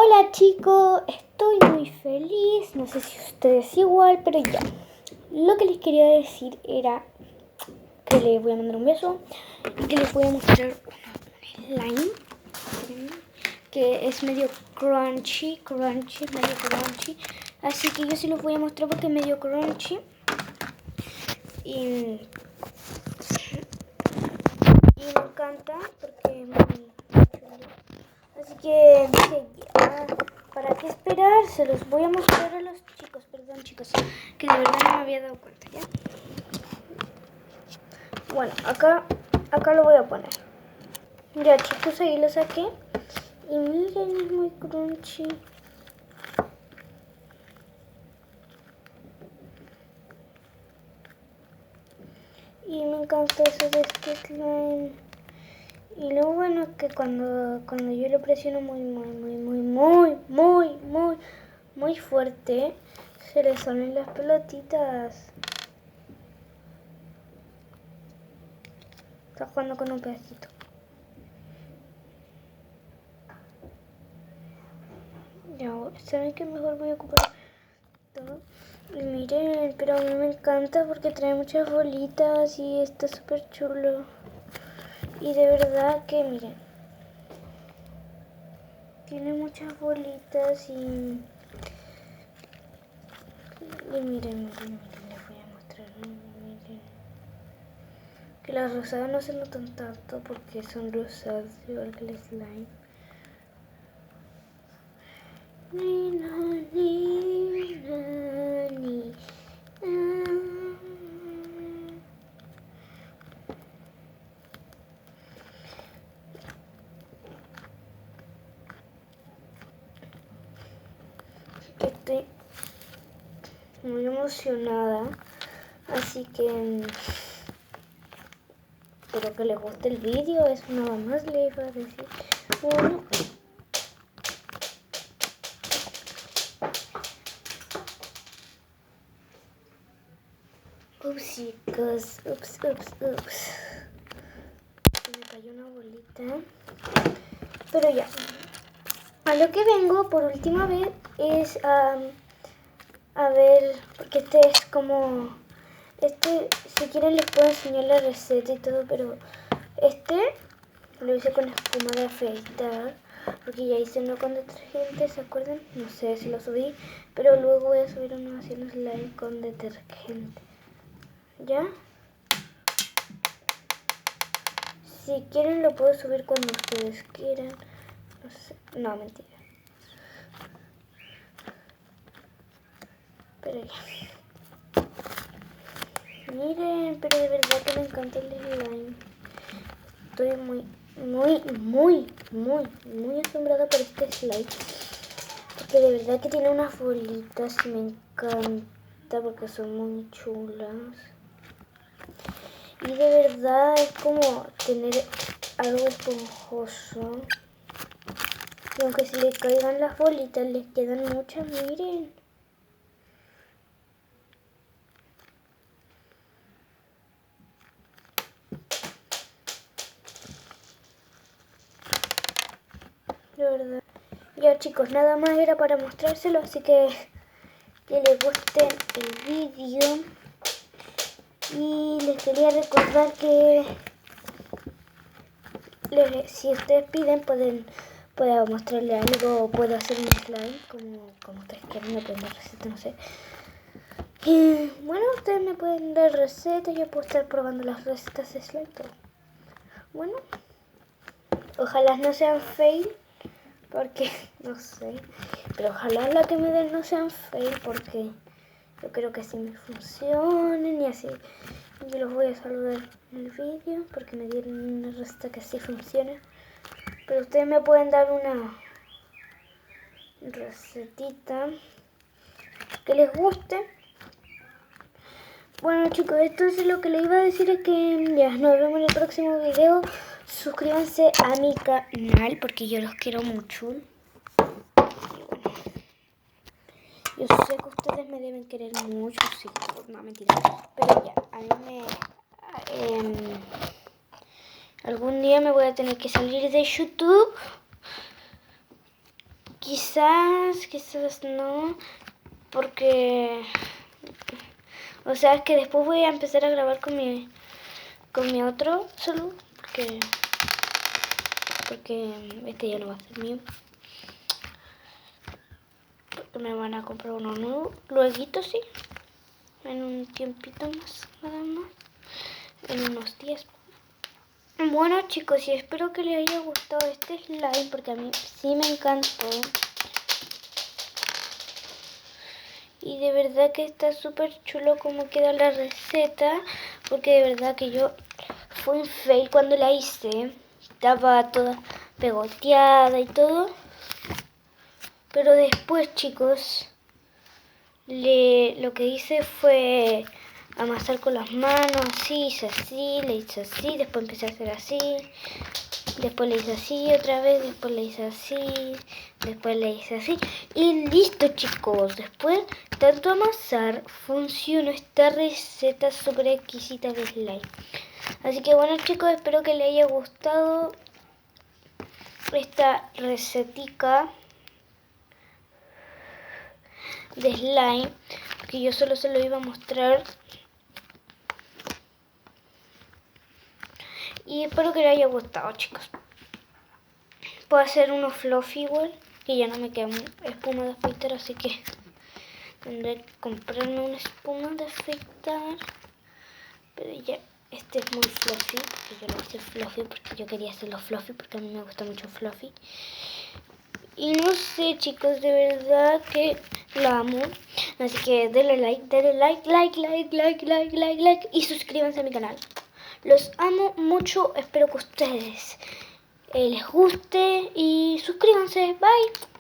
Hola chicos, estoy muy feliz, no sé si ustedes igual, pero ya. Lo que les quería decir era que les voy a mandar un beso y que les voy a mostrar un slime que es medio crunchy, medio crunchy. Así que yo se los voy a mostrar porque es medio crunchy. Y me encanta porque es muy chulo. Así que dije, ya, ¿para qué esperar? Se los voy a mostrar a los chicos. Perdón chicos, que de verdad no me había dado cuenta, ¿ya? Bueno, acá lo voy a poner. Ya chicos, ahí lo saqué. Y miren, es muy crunchy. Y me encanta eso de este slime. Y lo bueno es que cuando yo lo presiono muy fuerte, se le salen las pelotitas. Está jugando con un pedacito. Y ahora, ¿saben qué? Mejor voy a ocupar todo. Y miren, pero a mí me encanta porque trae muchas bolitas y está súper chulo. Y de verdad que miren, tiene muchas bolitas y miren, les voy a mostrar. Miren. Que las rosadas no se notan tanto porque son rosadas igual que el slime. Estoy muy emocionada, así que espero que les guste el vídeo. Es nada más les iba a decir. Bueno, ups chicos, ups. Se me cayó una bolita. Pero ya, a lo que vengo por última vez es a ver, porque este es como, si quieren les puedo enseñar la receta y todo, pero lo hice con espuma de afeitar, porque ya hice uno con detergente, ¿se acuerdan? No sé si lo subí, pero luego voy a subir uno haciendo slime con detergente, ¿ya? Si quieren lo puedo subir cuando ustedes quieran, no sé, no, mentira. Pero ya. Miren, pero de verdad que me encanta el slime. Estoy muy asombrada por este slime. Porque de verdad que tiene unas bolitas y me encanta porque son muy chulas. Y de verdad es como tener algo esponjoso. Y aunque si le caigan las bolitas, les quedan muchas, miren. De verdad. Ya chicos, nada más era para mostrárselo, así que les guste el vídeo. Y les quería recordar que si ustedes piden puedo mostrarle algo o puedo hacer un slime como ustedes quieran, me pueden dar receta, no sé. Y bueno, ustedes me pueden dar recetas, yo puedo estar probando las recetas de slime, todo. Bueno, ojalá no sean fail, porque no sé, pero ojalá las que me den no sean fail, porque yo creo que así me funcionen y así yo los voy a saludar en el vídeo porque me dieron una receta que así funciona. Pero ustedes me pueden dar una recetita que les guste. Bueno chicos, entonces lo que les iba a decir es que ya nos vemos en el próximo video. Suscríbanse a mi canal porque yo los quiero mucho. Yo sé que ustedes me deben querer mucho, sí, no mentira. Pero ya, a mí algún día me voy a tener que salir de YouTube quizás no, porque, o sea, es que después voy a empezar a grabar con mi otro celular, porque este ya no va a ser mío, porque me van a comprar uno nuevo, luego sí, en un tiempito más, nada más, en unos días. Bueno chicos, y espero que les haya gustado este slime, porque a mí sí me encantó. Y de verdad que está súper chulo como queda la receta, porque de verdad que yo fue un fail cuando la hice. Estaba toda pegoteada y todo. Pero después, chicos, lo que hice fue amasar con las manos, así, hice así, le hice así, después empecé a hacer así. Después le hice así otra vez, después le hice así, después le hice así. Y listo chicos, después tanto amasar funcionó esta receta súper exquisita de slime. Así que bueno chicos, espero que les haya gustado esta recetica de slime, que yo solo se lo iba a mostrar. Y espero que les haya gustado chicos. Puedo hacer unos fluffy igual, que ya no me queda espuma de afeitar, así que tendré que comprarme una espuma de afeitar. Pero ya, este es muy fluffy, que yo lo hice fluffy porque yo quería hacerlo fluffy, porque a mí me gusta mucho fluffy. Y no sé chicos, de verdad que lo amo. Así que denle like y suscríbanse a mi canal. Los amo mucho, espero que ustedes les guste y suscríbanse. Bye.